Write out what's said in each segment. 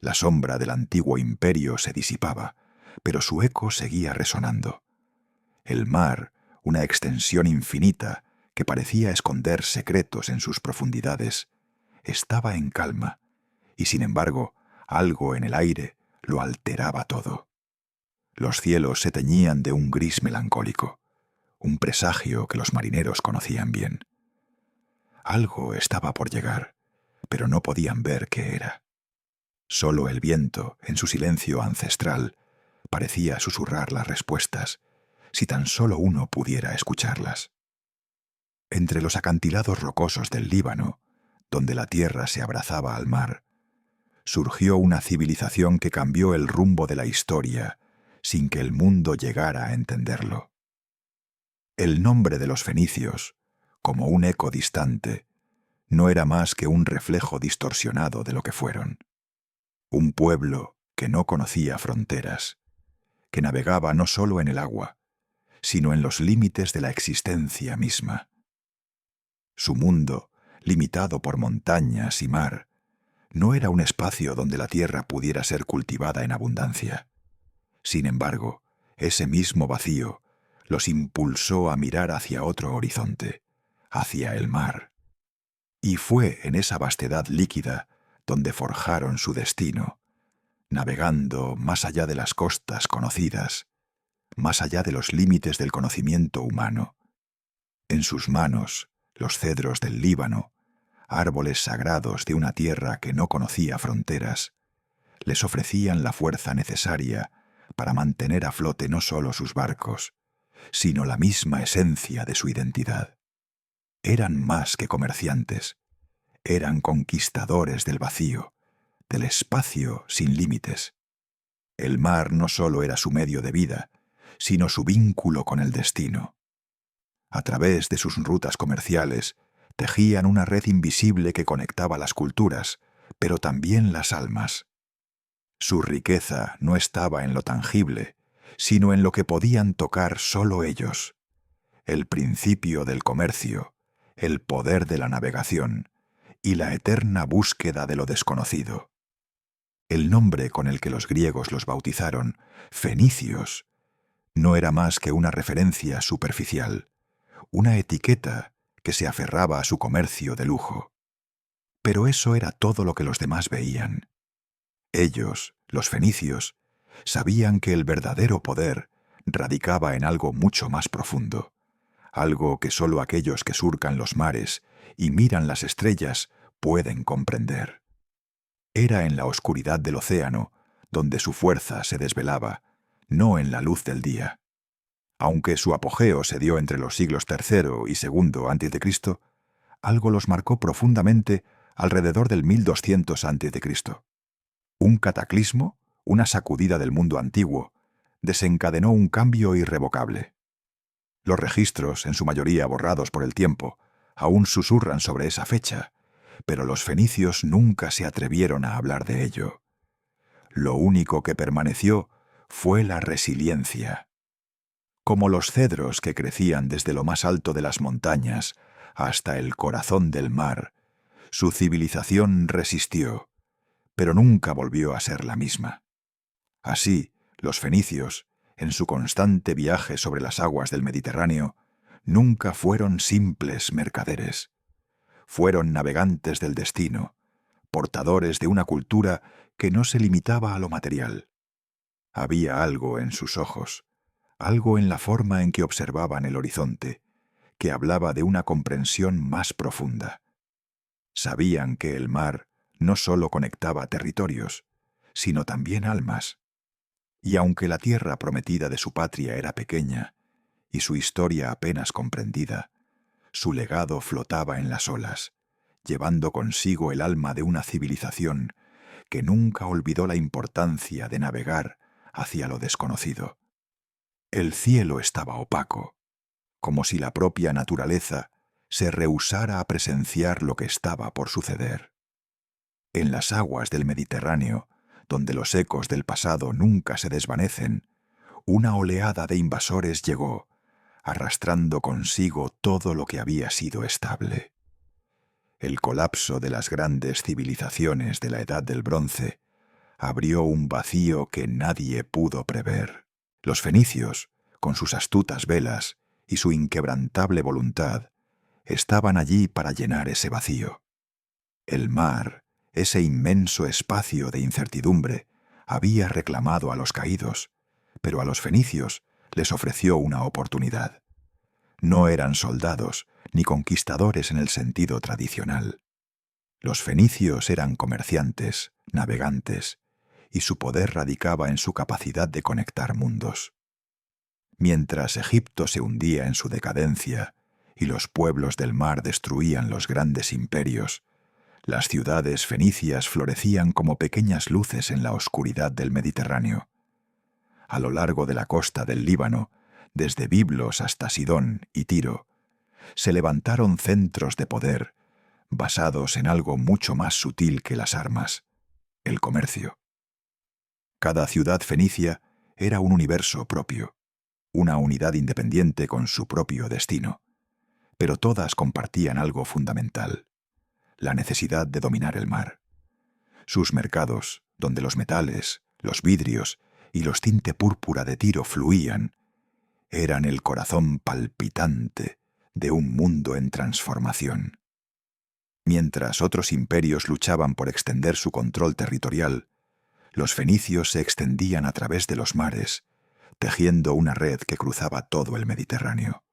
La sombra del antiguo imperio se disipaba, pero su eco seguía resonando. El mar, una extensión infinita que parecía esconder secretos en sus profundidades, estaba en calma, y sin embargo, algo en el aire lo alteraba todo. Los cielos se teñían de un gris melancólico, un presagio que los marineros conocían bien. Algo estaba por llegar, pero no podían ver qué era. Solo el viento, en su silencio ancestral, parecía susurrar las respuestas, si tan solo uno pudiera escucharlas. Entre los acantilados rocosos del Líbano, donde la tierra se abrazaba al mar, surgió una civilización que cambió el rumbo de la historia sin que el mundo llegara a entenderlo. El nombre de los fenicios, como un eco distante, no era más que un reflejo distorsionado de lo que fueron. Un pueblo que no conocía fronteras, que navegaba no solo en el agua, sino en los límites de la existencia misma. Su mundo, limitado por montañas y mar, no era un espacio donde la tierra pudiera ser cultivada en abundancia. Sin embargo, ese mismo vacío los impulsó a mirar hacia otro horizonte, hacia el mar. Y fue en esa vastedad líquida donde forjaron su destino, navegando más allá de las costas conocidas, más allá de los límites del conocimiento humano. En sus manos, los cedros del Líbano, árboles sagrados de una tierra que no conocía fronteras, les ofrecían la fuerza necesaria para mantener a flote no solo sus barcos, sino la misma esencia de su identidad. Eran más que comerciantes, eran conquistadores del vacío, del espacio sin límites. El mar no solo era su medio de vida, sino su vínculo con el destino. A través de sus rutas comerciales, tejían una red invisible que conectaba las culturas, pero también las almas. Su riqueza no estaba en lo tangible, sino en lo que podían tocar solo ellos. El principio del comercio, el poder de la navegación y la eterna búsqueda de lo desconocido. El nombre con el que los griegos los bautizaron, fenicios, no era más que una referencia superficial, una etiqueta que se aferraba a su comercio de lujo. Pero eso era todo lo que los demás veían. Ellos, los fenicios, sabían que el verdadero poder radicaba en algo mucho más profundo, algo que solo aquellos que surcan los mares y miran las estrellas pueden comprender. Era en la oscuridad del océano donde su fuerza se desvelaba, no en la luz del día. Aunque su apogeo se dio entre los siglos III y II a.C., algo los marcó profundamente alrededor del 1200 a.C. Un cataclismo, una sacudida del mundo antiguo, desencadenó un cambio irrevocable. Los registros, en su mayoría borrados por el tiempo, aún susurran sobre esa fecha, pero los fenicios nunca se atrevieron a hablar de ello. Lo único que permaneció fue la resiliencia. Como los cedros que crecían desde lo más alto de las montañas hasta el corazón del mar, su civilización resistió, pero nunca volvió a ser la misma. Así, los fenicios, en su constante viaje sobre las aguas del Mediterráneo, nunca fueron simples mercaderes. Fueron navegantes del destino, portadores de una cultura que no se limitaba a lo material. Había algo en sus ojos, algo en la forma en que observaban el horizonte, que hablaba de una comprensión más profunda. Sabían que el mar no solo conectaba territorios, sino también almas. Y aunque la tierra prometida de su patria era pequeña, y su historia apenas comprendida, su legado flotaba en las olas, llevando consigo el alma de una civilización que nunca olvidó la importancia de navegar hacia lo desconocido. El cielo estaba opaco, como si la propia naturaleza se rehusara a presenciar lo que estaba por suceder. En las aguas del Mediterráneo, donde los ecos del pasado nunca se desvanecen, una oleada de invasores llegó, arrastrando consigo todo lo que había sido estable. El colapso de las grandes civilizaciones de la Edad del Bronce abrió un vacío que nadie pudo prever. Los fenicios, con sus astutas velas y su inquebrantable voluntad, estaban allí para llenar ese vacío. El mar, ese inmenso espacio de incertidumbre, había reclamado a los caídos, pero a los fenicios les ofreció una oportunidad. No eran soldados ni conquistadores en el sentido tradicional. Los fenicios eran comerciantes, navegantes, y su poder radicaba en su capacidad de conectar mundos. Mientras Egipto se hundía en su decadencia y los pueblos del mar destruían los grandes imperios, las ciudades fenicias florecían como pequeñas luces en la oscuridad del Mediterráneo. A lo largo de la costa del Líbano, desde Biblos hasta Sidón y Tiro, se levantaron centros de poder basados en algo mucho más sutil que las armas: el comercio. Cada ciudad fenicia era un universo propio, una unidad independiente con su propio destino, pero todas compartían algo fundamental: la necesidad de dominar el mar. Sus mercados, donde los metales, los vidrios y los tinte púrpura de Tiro fluían, eran el corazón palpitante de un mundo en transformación. Mientras otros imperios luchaban por extender su control territorial, los fenicios se extendían a través de los mares, tejiendo una red que cruzaba todo el Mediterráneo.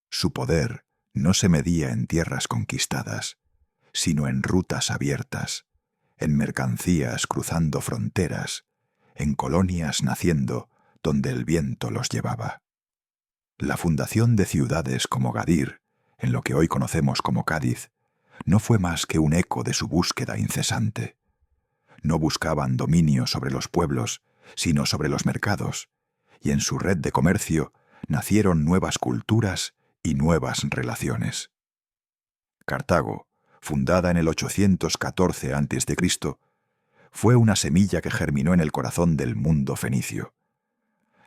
Su poder no se medía en tierras conquistadas, sino en rutas abiertas, en mercancías cruzando fronteras, en colonias naciendo donde el viento los llevaba. La fundación de ciudades como Gadir, en lo que hoy conocemos como Cádiz, no fue más que un eco de su búsqueda incesante. No buscaban dominio sobre los pueblos, sino sobre los mercados, y en su red de comercio nacieron nuevas culturas y nuevas relaciones. Cartago, fundada en el 814 a.C., fue una semilla que germinó en el corazón del mundo fenicio.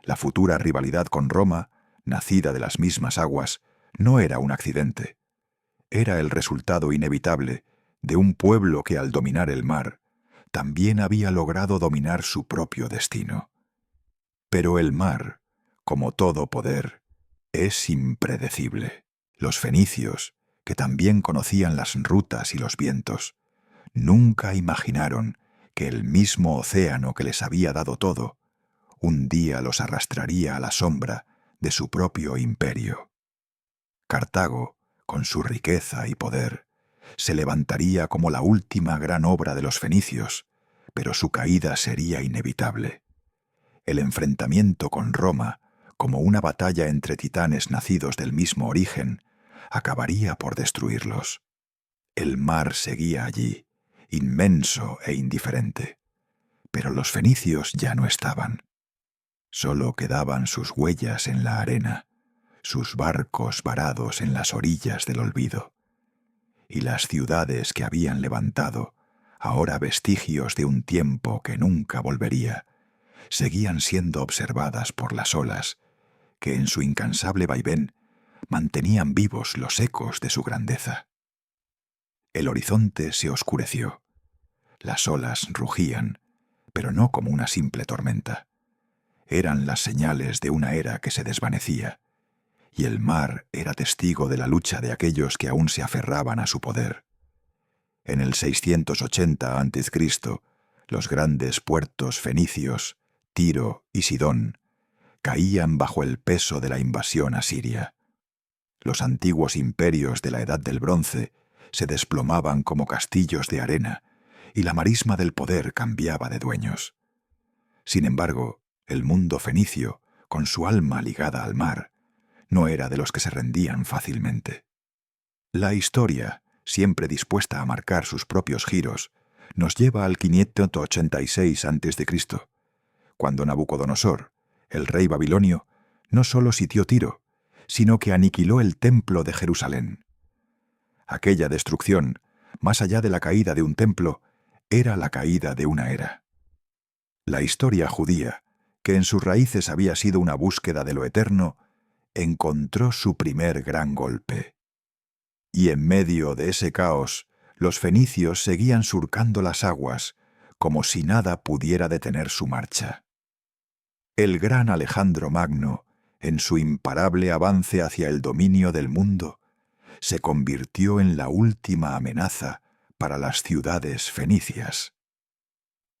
La futura rivalidad con Roma, nacida de las mismas aguas, no era un accidente. Era el resultado inevitable de un pueblo que, al dominar el mar, también había logrado dominar su propio destino. Pero el mar, como todo poder, es impredecible. Los fenicios, que también conocían las rutas y los vientos, nunca imaginaron que el mismo océano que les había dado todo, un día los arrastraría a la sombra de su propio imperio. Cartago, con su riqueza y poder, se levantaría como la última gran obra de los fenicios, pero su caída sería inevitable. El enfrentamiento con Roma, como una batalla entre titanes nacidos del mismo origen, acabaría por destruirlos. El mar seguía allí, inmenso e indiferente, pero los fenicios ya no estaban. Solo quedaban sus huellas en la arena, sus barcos varados en las orillas del olvido. Y las ciudades que habían levantado, ahora vestigios de un tiempo que nunca volvería, seguían siendo observadas por las olas, que en su incansable vaivén mantenían vivos los ecos de su grandeza. El horizonte se oscureció. Las olas rugían, pero no como una simple tormenta. Eran las señales de una era que se desvanecía, y el mar era testigo de la lucha de aquellos que aún se aferraban a su poder. En el 680 a.C., los grandes puertos fenicios, Tiro y Sidón, caían bajo el peso de la invasión asiria. Los antiguos imperios de la Edad del Bronce se desplomaban como castillos de arena, y la marisma del poder cambiaba de dueños. Sin embargo, el mundo fenicio, con su alma ligada al mar, no era de los que se rendían fácilmente. La historia, siempre dispuesta a marcar sus propios giros, nos lleva al 586 a.C., cuando Nabucodonosor, el rey babilonio, no solo sitió Tiro, sino que aniquiló el templo de Jerusalén. Aquella destrucción, más allá de la caída de un templo, era la caída de una era. La historia judía, que en sus raíces había sido una búsqueda de lo eterno, encontró su primer gran golpe. Y en medio de ese caos, los fenicios seguían surcando las aguas, como si nada pudiera detener su marcha. El gran Alejandro Magno, en su imparable avance hacia el dominio del mundo, se convirtió en la última amenaza para las ciudades fenicias.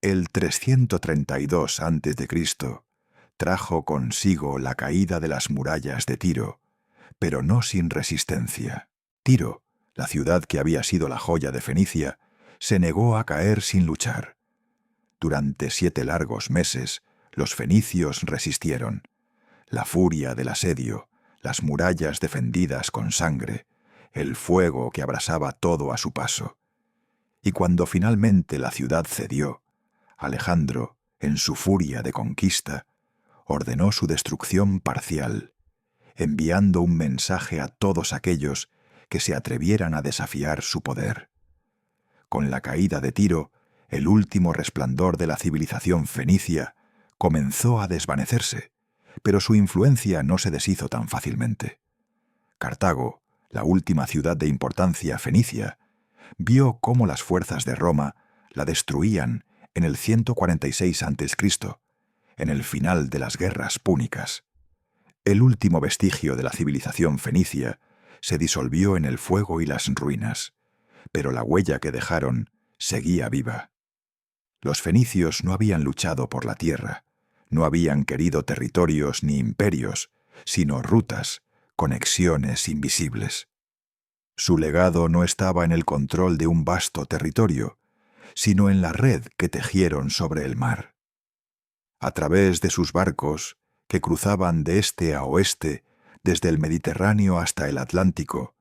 El 332 a.C. trajo consigo la caída de las murallas de Tiro, pero no sin resistencia. Tiro, la ciudad que había sido la joya de Fenicia, se negó a caer sin luchar. Durante 7 largos meses, los fenicios resistieron. La furia del asedio, las murallas defendidas con sangre, el fuego que abrasaba todo a su paso. Y cuando finalmente la ciudad cedió, Alejandro, en su furia de conquista, ordenó su destrucción parcial, enviando un mensaje a todos aquellos que se atrevieran a desafiar su poder. Con la caída de Tiro, el último resplandor de la civilización fenicia comenzó a desvanecerse, pero su influencia no se deshizo tan fácilmente. Cartago, la última ciudad de importancia fenicia, vio cómo las fuerzas de Roma la destruían en el 146 a.C., en el final de las guerras púnicas. El último vestigio de la civilización fenicia se disolvió en el fuego y las ruinas, pero la huella que dejaron seguía viva. Los fenicios no habían luchado por la tierra, no habían querido territorios ni imperios, sino rutas, conexiones invisibles. Su legado no estaba en el control de un vasto territorio, sino en la red que tejieron sobre el mar. A través de sus barcos, que cruzaban de este a oeste, desde el Mediterráneo hasta el Atlántico,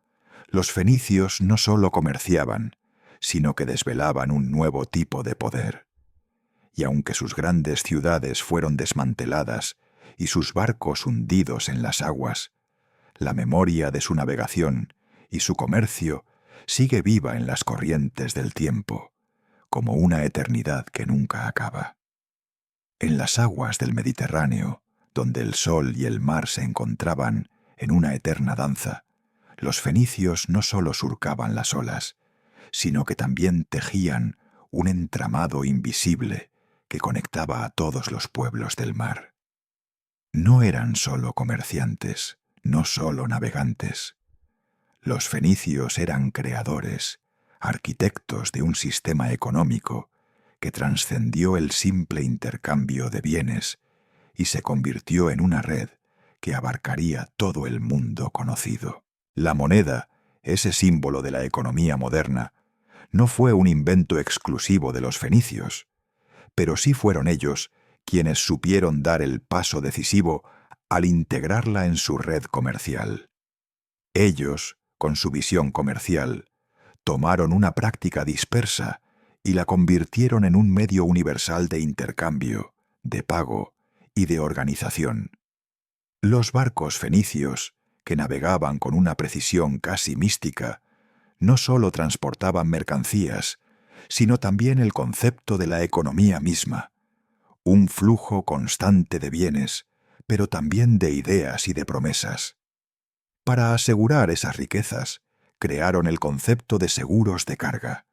los fenicios no solo comerciaban, sino que desvelaban un nuevo tipo de poder. Y aunque sus grandes ciudades fueron desmanteladas y sus barcos hundidos en las aguas, la memoria de su navegación y su comercio sigue viva en las corrientes del tiempo, como una eternidad que nunca acaba. En las aguas del Mediterráneo, donde el sol y el mar se encontraban en una eterna danza, los fenicios no solo surcaban las olas, sino que también tejían un entramado invisible que conectaba a todos los pueblos del mar. No eran solo comerciantes, no solo navegantes. Los fenicios eran creadores, arquitectos de un sistema económico que trascendió el simple intercambio de bienes y se convirtió en una red que abarcaría todo el mundo conocido. La moneda, ese símbolo de la economía moderna, no fue un invento exclusivo de los fenicios, pero sí fueron ellos quienes supieron dar el paso decisivo al integrarla en su red comercial. Ellos, con su visión comercial, tomaron una práctica dispersa y la convirtieron en un medio universal de intercambio, de pago y de organización. Los barcos fenicios, que navegaban con una precisión casi mística, no solo transportaban mercancías, sino también el concepto de la economía misma, un flujo constante de bienes, pero también de ideas y de promesas. Para asegurar esas riquezas, crearon el concepto de seguros de carga,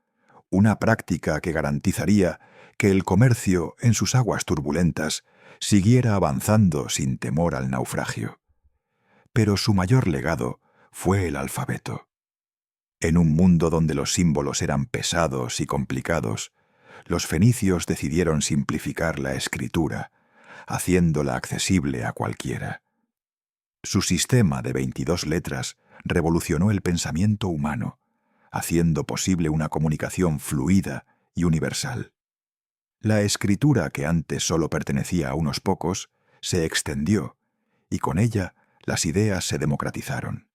una práctica que garantizaría que el comercio en sus aguas turbulentas siguiera avanzando sin temor al naufragio. Pero su mayor legado fue el alfabeto. En un mundo donde los símbolos eran pesados y complicados, los fenicios decidieron simplificar la escritura, haciéndola accesible a cualquiera. Su sistema de 22 letras revolucionó el pensamiento humano, haciendo posible una comunicación fluida y universal. La escritura, que antes solo pertenecía a unos pocos, se extendió, y con ella las ideas se democratizaron.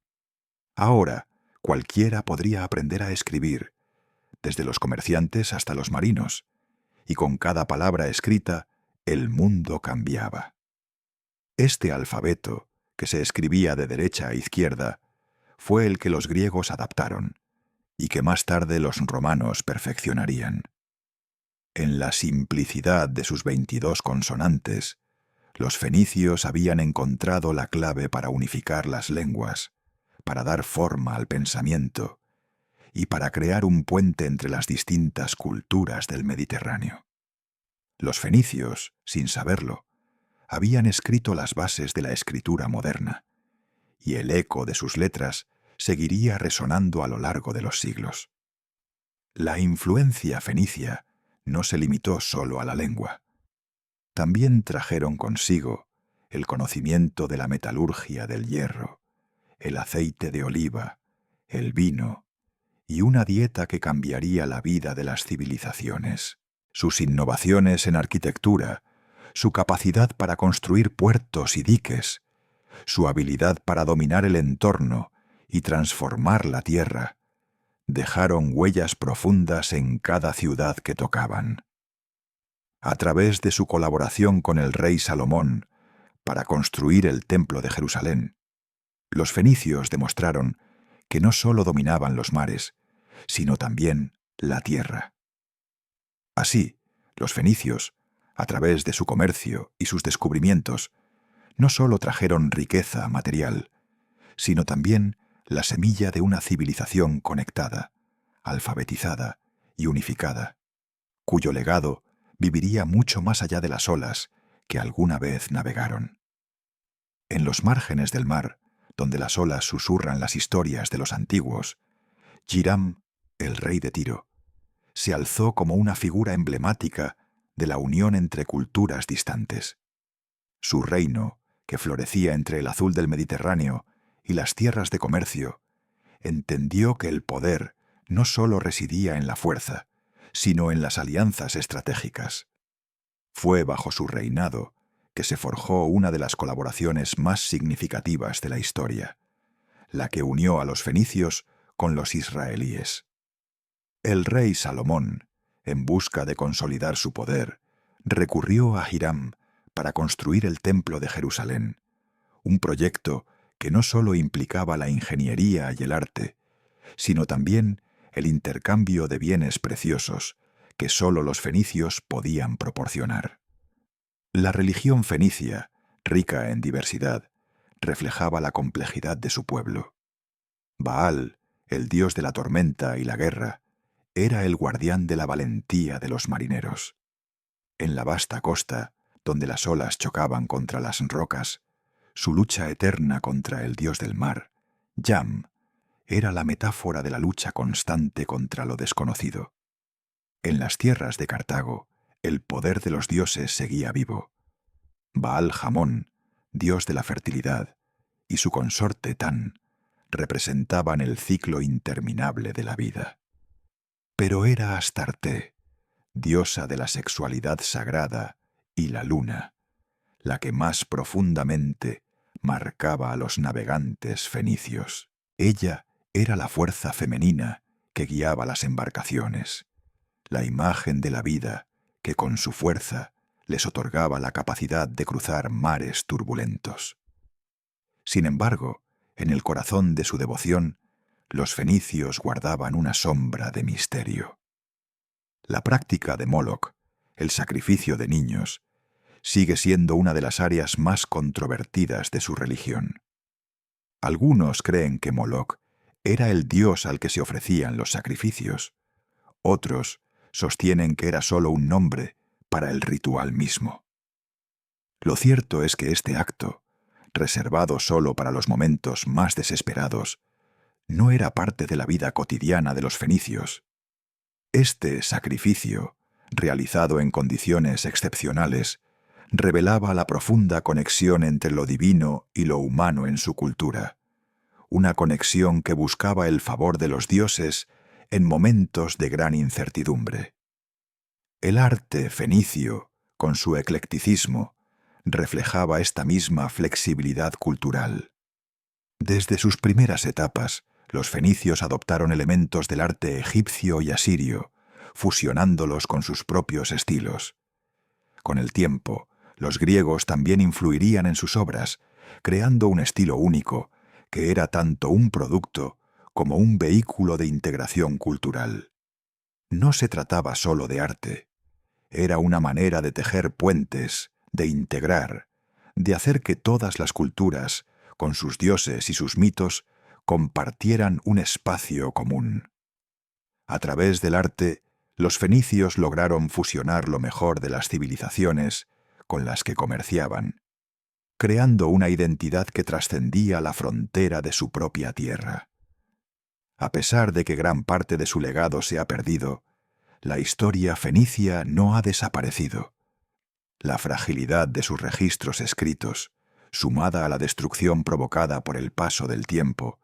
Ahora, cualquiera podría aprender a escribir, desde los comerciantes hasta los marinos, y con cada palabra escrita, el mundo cambiaba. Este alfabeto, que se escribía de derecha a izquierda, fue el que los griegos adaptaron, y que más tarde los romanos perfeccionarían. En la simplicidad de sus 22 consonantes, los fenicios habían encontrado la clave para unificar las lenguas, para dar forma al pensamiento y para crear un puente entre las distintas culturas del Mediterráneo. Los fenicios, sin saberlo, habían escrito las bases de la escritura moderna, y el eco de sus letras seguiría resonando a lo largo de los siglos. La influencia fenicia no se limitó solo a la lengua. También trajeron consigo el conocimiento de la metalurgia del hierro, el aceite de oliva, el vino y una dieta que cambiaría la vida de las civilizaciones. Sus innovaciones en arquitectura, su capacidad para construir puertos y diques, su habilidad para dominar el entorno y transformar la tierra, dejaron huellas profundas en cada ciudad que tocaban. A través de su colaboración con el rey Salomón para construir el Templo de Jerusalén, los fenicios demostraron que no solo dominaban los mares, sino también la tierra. Así, los fenicios, a través de su comercio y sus descubrimientos, no solo trajeron riqueza material, sino también la semilla de una civilización conectada, alfabetizada y unificada, cuyo legado viviría mucho más allá de las olas que alguna vez navegaron. En los márgenes del mar, donde las olas susurran las historias de los antiguos, Hiram, el rey de Tiro, se alzó como una figura emblemática de la unión entre culturas distantes. Su reino, que florecía entre el azul del Mediterráneo y las tierras de comercio, entendió que el poder no solo residía en la fuerza, sino en las alianzas estratégicas. Fue bajo su reinado que se forjó una de las colaboraciones más significativas de la historia, la que unió a los fenicios con los israelíes. El rey Salomón, en busca de consolidar su poder, recurrió a Hiram para construir el Templo de Jerusalén, un proyecto que no solo implicaba la ingeniería y el arte, sino también el intercambio de bienes preciosos que solo los fenicios podían proporcionar. La religión fenicia, rica en diversidad, reflejaba la complejidad de su pueblo. Baal, el dios de la tormenta y la guerra, era el guardián de la valentía de los marineros. En la vasta costa, donde las olas chocaban contra las rocas, su lucha eterna contra el dios del mar, Yam, era la metáfora de la lucha constante contra lo desconocido. En las tierras de Cartago, el poder de los dioses seguía vivo. Baal Jamón, dios de la fertilidad, y su consorte Tan, representaban el ciclo interminable de la vida. Pero era Astarte, diosa de la sexualidad sagrada, y la luna, la que más profundamente marcaba a los navegantes fenicios. Ella era la fuerza femenina que guiaba las embarcaciones, la imagen de la vida que con su fuerza les otorgaba la capacidad de cruzar mares turbulentos. Sin embargo, en el corazón de su devoción, los fenicios guardaban una sombra de misterio. La práctica de Moloch, el sacrificio de niños, sigue siendo una de las áreas más controvertidas de su religión. Algunos creen que Moloch era el dios al que se ofrecían los sacrificios. Otros sostienen que era solo un nombre para el ritual mismo. Lo cierto es que este acto, reservado solo para los momentos más desesperados, no era parte de la vida cotidiana de los fenicios. Este sacrificio, realizado en condiciones excepcionales, revelaba la profunda conexión entre lo divino y lo humano en su cultura, una conexión que buscaba el favor de los dioses en momentos de gran incertidumbre. El arte fenicio, con su eclecticismo, reflejaba esta misma flexibilidad cultural. Desde sus primeras etapas, los fenicios adoptaron elementos del arte egipcio y asirio, fusionándolos con sus propios estilos. Con el tiempo, los griegos también influirían en sus obras, creando un estilo único, que era tanto un producto como un vehículo de integración cultural. No se trataba solo de arte, era una manera de tejer puentes, de integrar, de hacer que todas las culturas, con sus dioses y sus mitos, compartieran un espacio común. A través del arte, Los fenicios lograron fusionar lo mejor de las civilizaciones con las que comerciaban, creando una identidad que trascendía la frontera de su propia tierra. A pesar de que gran parte de su legado se ha perdido, la historia fenicia no ha desaparecido. La fragilidad de sus registros escritos, sumada a la destrucción provocada por el paso del tiempo,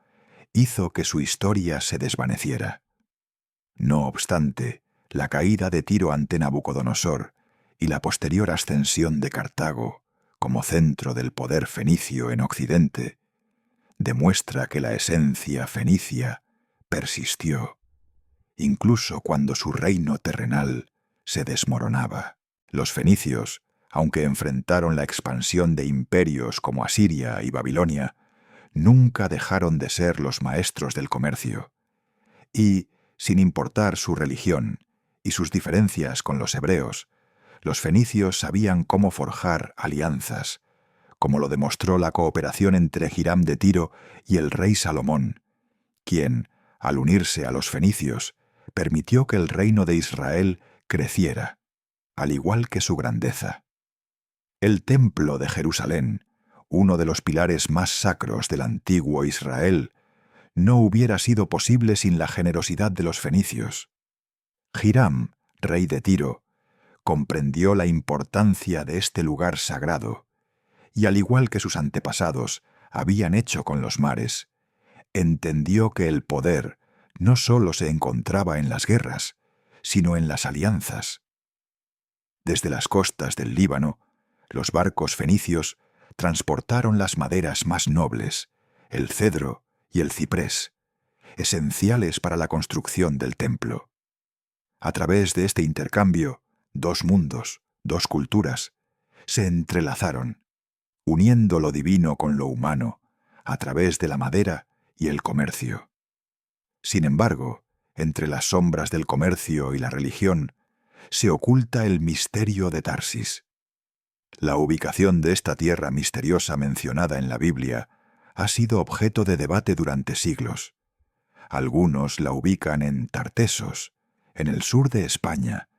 hizo que su historia se desvaneciera. No obstante, la caída de Tiro ante Nabucodonosor y la posterior ascensión de Cartago como centro del poder fenicio en Occidente, demuestra que la esencia fenicia persistió, incluso cuando su reino terrenal se desmoronaba. Los fenicios, aunque enfrentaron la expansión de imperios como Asiria y Babilonia, nunca dejaron de ser los maestros del comercio. Y, sin importar su religión y sus diferencias con los hebreos, los fenicios sabían cómo forjar alianzas, como lo demostró la cooperación entre Hiram de Tiro y el rey Salomón, quien, al unirse a los fenicios, permitió que el reino de Israel creciera, al igual que su grandeza. El Templo de Jerusalén, uno de los pilares más sacros del antiguo Israel, no hubiera sido posible sin la generosidad de los fenicios. Hiram, rey de Tiro, comprendió la importancia de este lugar sagrado, y al igual que sus antepasados habían hecho con los mares, entendió que el poder no solo se encontraba en las guerras, sino en las alianzas. Desde las costas del Líbano, los barcos fenicios transportaron las maderas más nobles, el cedro y el ciprés, esenciales para la construcción del templo. A través de este intercambio, dos mundos, dos culturas, se entrelazaron, uniendo lo divino con lo humano, a través de la madera y el comercio. Sin embargo, entre las sombras del comercio y la religión, se oculta el misterio de Tarsis. La ubicación de esta tierra misteriosa mencionada en la Biblia ha sido objeto de debate durante siglos. Algunos la ubican en Tartesos, en el sur de España,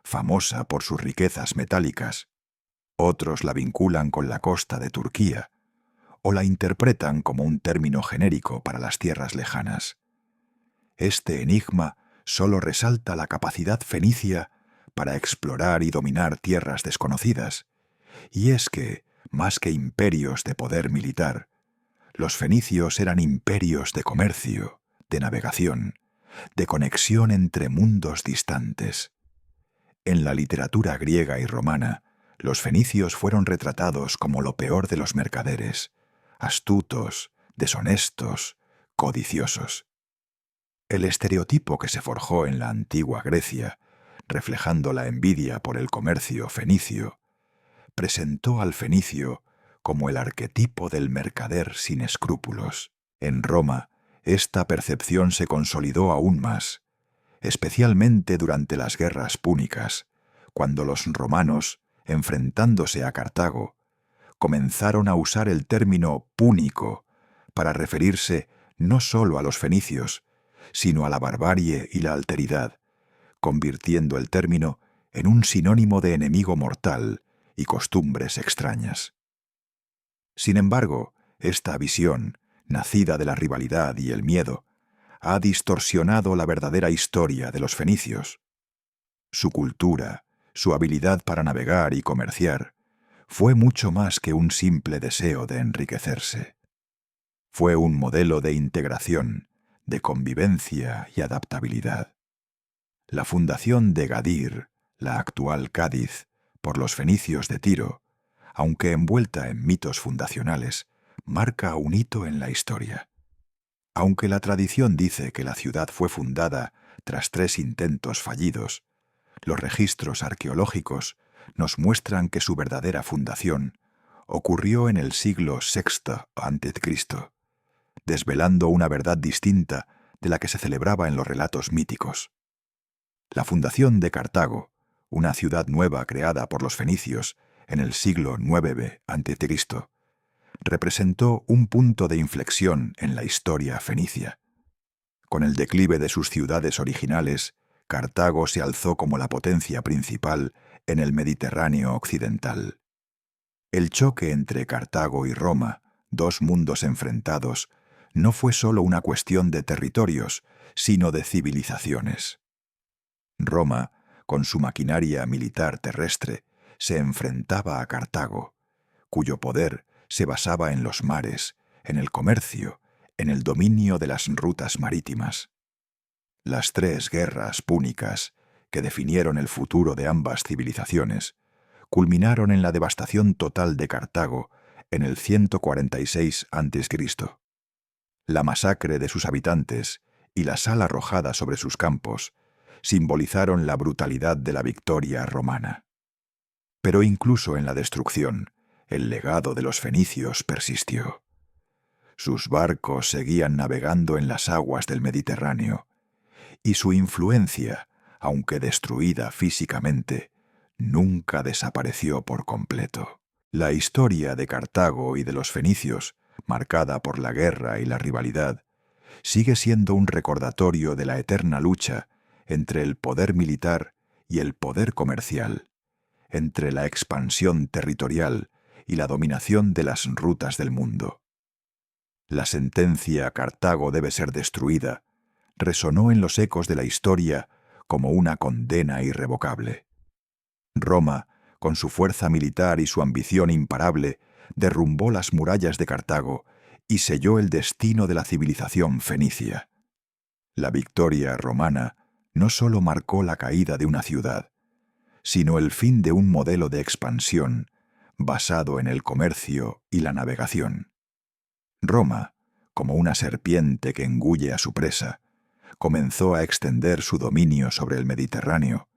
famosa por sus riquezas metálicas. Otros la vinculan con la costa de Turquía, o la interpretan como un término genérico para las tierras lejanas. Este enigma solo resalta la capacidad fenicia para explorar y dominar tierras desconocidas, y es que, más que imperios de poder militar, los fenicios eran imperios de comercio, de navegación, de conexión entre mundos distantes. En la literatura griega y romana, los fenicios fueron retratados como lo peor de los mercaderes, astutos, deshonestos, codiciosos. El estereotipo que se forjó en la antigua Grecia, reflejando la envidia por el comercio fenicio, presentó al fenicio como el arquetipo del mercader sin escrúpulos. En Roma, esta percepción se consolidó aún más, especialmente durante las guerras púnicas, cuando los romanos, enfrentándose a Cartago, comenzaron a usar el término púnico para referirse no solo a los fenicios, sino a la barbarie y la alteridad, convirtiendo el término en un sinónimo de enemigo mortal y costumbres extrañas. Sin embargo, esta visión, nacida de la rivalidad y el miedo, ha distorsionado la verdadera historia de los fenicios. Su cultura, su habilidad para navegar y comerciar, fue mucho más que un simple deseo de enriquecerse. Fue un modelo de integración, de convivencia y adaptabilidad. La fundación de Gadir, la actual Cádiz, por los fenicios de Tiro, aunque envuelta en mitos fundacionales, marca un hito en la historia. Aunque la tradición dice que la ciudad fue fundada tras 3 intentos fallidos, los registros arqueológicos nos muestran que su verdadera fundación ocurrió en el siglo VI a.C., desvelando una verdad distinta de la que se celebraba en los relatos míticos. La fundación de Cartago, una ciudad nueva creada por los fenicios en el siglo IX a.C., representó un punto de inflexión en la historia fenicia. Con el declive de sus ciudades originales, Cartago se alzó como la potencia principal en el Mediterráneo occidental. El choque entre Cartago y Roma, dos mundos enfrentados, no fue solo una cuestión de territorios, sino de civilizaciones. Roma, con su maquinaria militar terrestre, se enfrentaba a Cartago, cuyo poder se basaba en los mares, en el comercio, en el dominio de las rutas marítimas. Las tres guerras púnicas, que definieron el futuro de ambas civilizaciones, culminaron en la devastación total de Cartago en el 146 a.C. La masacre de sus habitantes y la sal arrojada sobre sus campos simbolizaron la brutalidad de la victoria romana. Pero incluso en la destrucción, el legado de los fenicios persistió. Sus barcos seguían navegando en las aguas del Mediterráneo, y su influencia, aunque destruida físicamente, nunca desapareció por completo. La historia de Cartago y de los fenicios, marcada por la guerra y la rivalidad, sigue siendo un recordatorio de la eterna lucha entre el poder militar y el poder comercial, entre la expansión territorial y la dominación de las rutas del mundo. La sentencia «Cartago debe ser destruida» resonó en los ecos de la historia como una condena irrevocable. Roma, con su fuerza militar y su ambición imparable, derrumbó las murallas de Cartago y selló el destino de la civilización fenicia. La victoria romana no solo marcó la caída de una ciudad, sino el fin de un modelo de expansión basado en el comercio y la navegación. Roma, como una serpiente que engulle a su presa, comenzó a extender su dominio sobre el Mediterráneo,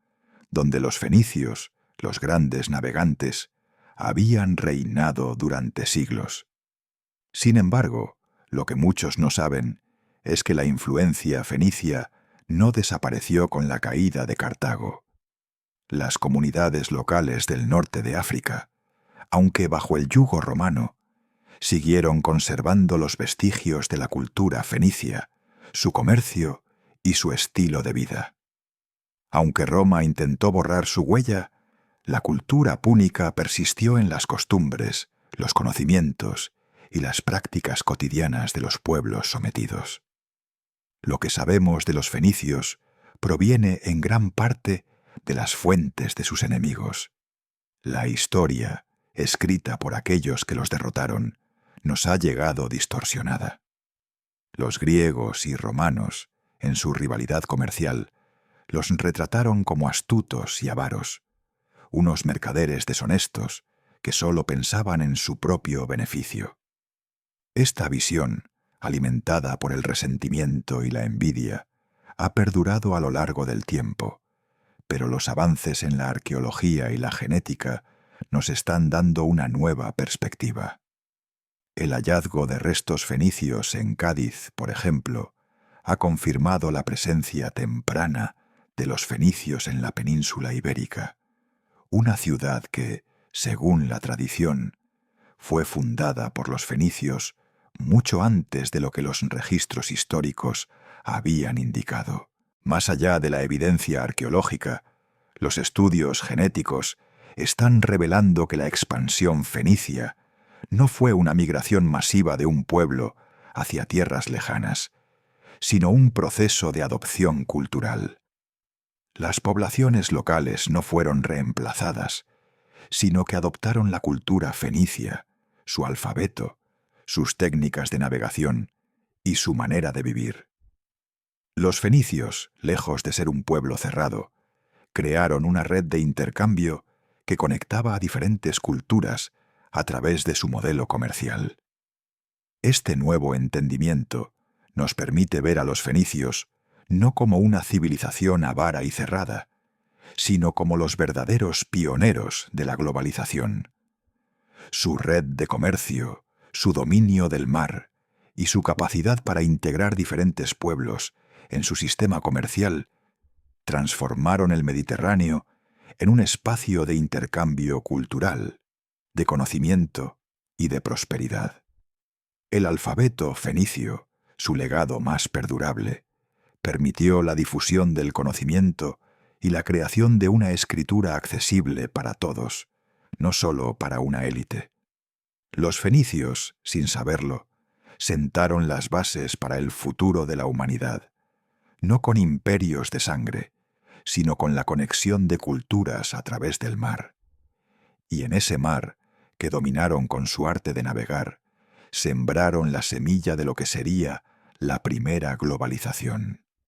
donde los fenicios, los grandes navegantes, habían reinado durante siglos. Sin embargo, lo que muchos no saben es que la influencia fenicia no desapareció con la caída de Cartago. Las comunidades locales del norte de África, aunque bajo el yugo romano, siguieron conservando los vestigios de la cultura fenicia, su comercio y su estilo de vida. Aunque Roma intentó borrar su huella, la cultura púnica persistió en las costumbres, los conocimientos y las prácticas cotidianas de los pueblos sometidos. Lo que sabemos de los fenicios proviene en gran parte de las fuentes de sus enemigos. La historia, escrita por aquellos que los derrotaron, nos ha llegado distorsionada. Los griegos y romanos, en su rivalidad comercial, los retrataron como astutos y avaros, unos mercaderes deshonestos que solo pensaban en su propio beneficio. Esta visión, alimentada por el resentimiento y la envidia, ha perdurado a lo largo del tiempo, pero los avances en la arqueología y la genética nos están dando una nueva perspectiva. El hallazgo de restos fenicios en Cádiz, por ejemplo, ha confirmado la presencia temprana de los fenicios en la península ibérica, una ciudad que, según la tradición, fue fundada por los fenicios mucho antes de lo que los registros históricos habían indicado. Más allá de la evidencia arqueológica, los estudios genéticos están revelando que la expansión fenicia no fue una migración masiva de un pueblo hacia tierras lejanas, sino un proceso de adopción cultural. Las poblaciones locales no fueron reemplazadas, sino que adoptaron la cultura fenicia, su alfabeto, sus técnicas de navegación y su manera de vivir. Los fenicios, lejos de ser un pueblo cerrado, crearon una red de intercambio que conectaba a diferentes culturas a través de su modelo comercial. Este nuevo entendimiento nos permite ver a los fenicios no como una civilización avara y cerrada, sino como los verdaderos pioneros de la globalización. Su red de comercio, su dominio del mar y su capacidad para integrar diferentes pueblos en su sistema comercial transformaron el Mediterráneo en un espacio de intercambio cultural, de conocimiento y de prosperidad. El alfabeto fenicio, su legado más perdurable, Permitió la difusión del conocimiento y la creación de una escritura accesible para todos, no solo para una élite. Los fenicios, sin saberlo, sentaron las bases para el futuro de la humanidad, no con imperios de sangre, sino con la conexión de culturas a través del mar. Y en ese mar, que dominaron con su arte de navegar, sembraron la semilla de lo que sería la primera globalización.